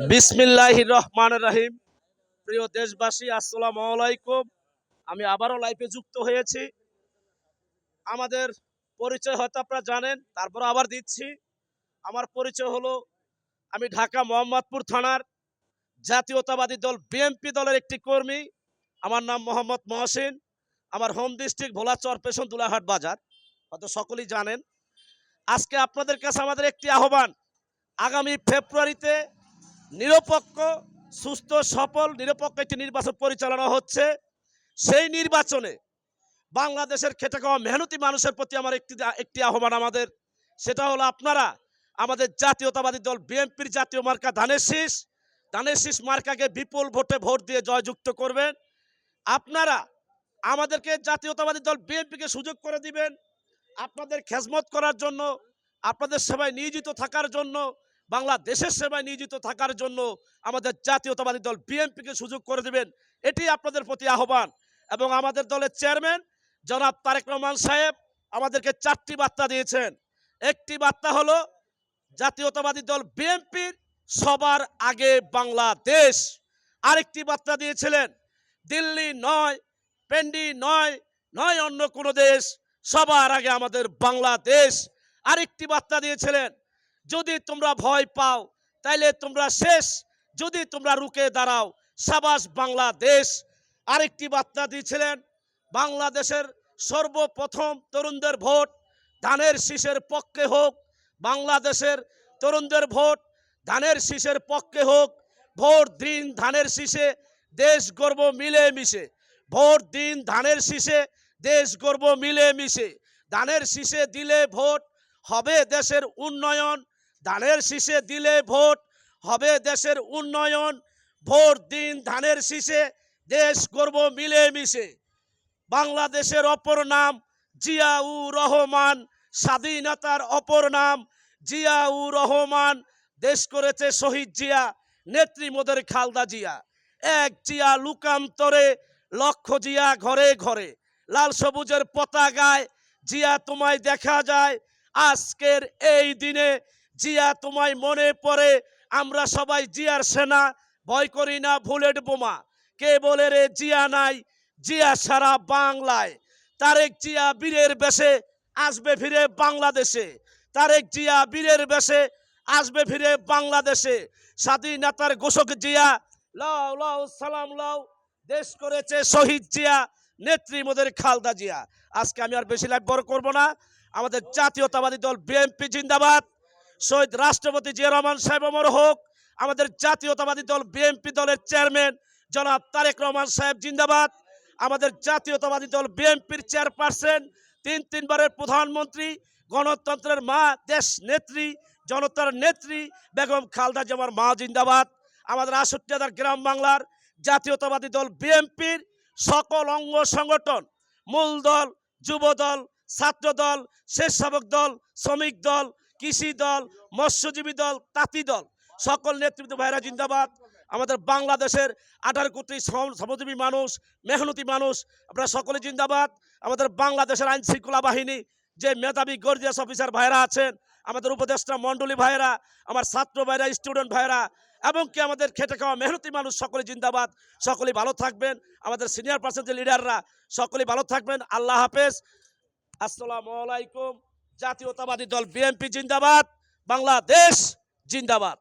বিসমিল্লাহির রহমানির রহিম। প্রিয় দেশবাসী, আসসালামু আলাইকুম। আমি আবারও লাইভে যুক্ত হয়েছি। আমাদের পরিচয় হয়তো আপনারা জানেন, তারপর আবার দিচ্ছি। আমার পরিচয় হলো, আমি ঢাকা মোহাম্মদপুর থানার জাতীয়তাবাদী দল বিএনপি দলের একটি কর্মী। আমার নাম মোহাম্মদ মহসিন। আমার হোম ডিস্ট্রিক্ট ভোলা চরপেশন দুলাহাট বাজার, হয়তো সকলেই জানেন। আজকে আপনাদের কাছে আমাদের একটি আহ্বান, আগামী ফেব্রুয়ারিতে নিরপেক্ষ, সুস্থ, সফল, নিরপেক্ষ একটি নির্বাচন পরিচালনা হচ্ছে। সেই নির্বাচনে বাংলাদেশের খেটে খাওয়া মেহনতি মানুষের প্রতি আমার একটি আহ্বান আমাদের, সেটা হলো আপনারা আমাদের জাতীয়তাবাদী দল বিএনপির জাতীয় মার্কা ধানের শীষ মার্কাকে বিপুল ভোটে ভোট দিয়ে জয়যুক্ত করবেন। আপনারা আমাদেরকে জাতীয়তাবাদী দল বিএনপিকে সুযোগ করে দিবেন আপনাদের খেজমত করার জন্য, আপনাদের সেবায় নিয়োজিত থাকার জন্য, বাংলাদেশের সেবায় নিয়োজিত থাকার জন্য আমাদের জাতীয়তাবাদী দল বিএনপিকে সুযোগ করে দিবেন, এটি আপনাদের প্রতি আহ্বান। এবং আমাদের দলের চেয়ারম্যান জনাব তারেক রহমান সাহেব আমাদেরকে 4টি বার্তা দিয়েছেন। একটি বার্তা হলো জাতীয়তাবাদী দল বিএনপির সবার আগে বাংলাদেশ। আরেকটি বার্তা দিয়েছিলেন, দিল্লি নয়, পেন্ডি নয়, নয় অন্য কোনো দেশ, সবার আগে আমাদের বাংলাদেশ। আরেকটি বার্তা দিয়েছিলেন, যদি তোমরা ভয় পাও তাইলে তোমরা শেষ, যদি তোমরা রুখে দাঁড়াও সাবাস বাংলাদেশ। আরেকটি বার্তা দিয়েছিলেন, বাংলাদেশের সর্বপ্রথম তরুণদের ভোট ধানের শীষের পক্ষে হোক, বাংলাদেশের তরুণদের ভোট ধানের শীষের পক্ষে হোক। ভোট দিন ধানের শীষে, দেশ গর্ব মিলে মিশে। ভোট দিন ধানের শীষে, দেশ গর্ব মিলে মিশে। ধানের শীষে দিলে ভোট হবে দেশের উন্নয়ন, ধানের শীষে দিলে ভোট হবে দেশের উন্নয়ন। ভোট দিন ধানের শীষে, দেশ গর্ব মিলে মিশে। বাংলাদেশের অপর নাম জিয়াউর রহমান, স্বাধীনতার অপর নাম জিয়াউর রহমান। দেশ করেছে শহীদ জিয়া, নেত্রী মোদের খালদা জিয়া। এক জিয়া লুকান্তরে, লক্ষ জিয়া ঘরে ঘরে। লাল সবুজের পতাকায় জিয়া তোমায় দেখা যায়। আজকের এই দিনে জিয়া তোমায় মনে পড়ে। আমরা সবাই জিয়ার সেনা, ভয় করি না বুলেট বোমা। কে বলে রে জিয়া নাই, জিয়া সারা বাংলায়। তারেক জিয়া বীরের বেশে আসবে ফিরে বাংলাদেশে। তারেক জিয়া বীরের বেশে আসবে ফিরে বাংলাদেশে। স্বাধীনতার ঘোষক জিয়া, লাও লাও সালাম লাও। দেশ করেছে শহীদ জিয়া, নেত্রী মোদের খালদা জিয়া। আজকে আমি আর বেশি লাইভ বড় করব না। আমাদের জাতীয়তাবাদী দল বিএনপি জিন্দাবাদ। শহীদ রাষ্ট্রপতি জিয়া রহমান সাহেব অমর হোক। আমাদের জাতীয়তাবাদী দল বিএনপি দলের চেয়ারম্যান জনাব তারেক রহমান সাহেব জিন্দাবাদ। আমাদের জাতীয়তাবাদী দল বিএনপির চেয়ারপারসন, তিনবারের প্রধানমন্ত্রী, গণতন্ত্রের মা, দেশ নেত্রী, জনতার নেত্রী বেগম খালদা জিয়ার মা জিন্দাবাদ। আমাদের ৬৮,০০০ গ্রাম বাংলার জাতীয়তাবাদী দল বিএনপির সকল অঙ্গ সংগঠন, মূল দল, যুব দল, ছাত্র দল, স্বেচ্ছাসেবক দল, শ্রমিক দল, কৃষি দল, মৎস্যজীবী দল, তাঁতি দল, সকল নেতৃত্ব ভাইরা জিন্দাবাদ। আমাদের বাংলাদেশের 18 কোটি শ্রমজীবী মানুষ, মেহনতি মানুষ, আপনারা সকলে জিন্দাবাদ। আমাদের বাংলাদেশের আইন শৃঙ্খলা বাহিনী যে মেধাবী গর্জিয়াস অফিসার ভাইরা আছেন, আমাদের উপদেষ্টা মণ্ডলী ভাইরা, আমার ছাত্র ভাইরা, স্টুডেন্ট ভাইরা, এবং কি আমাদের খেটে খাওয়া মেহনতি মানুষ, সকলে জিন্দাবাদ। সকলেই ভালো থাকবেন। আমাদের সিনিয়র পার্সন যে লিডাররা, সকলেই ভালো থাকবেন। আল্লাহ হাফেজ, আসসালামু আলাইকুম। জাতীয়তাবাদী দল বিএনপি জিন্দাবাদ, বাংলাদেশ জিন্দাবাদ।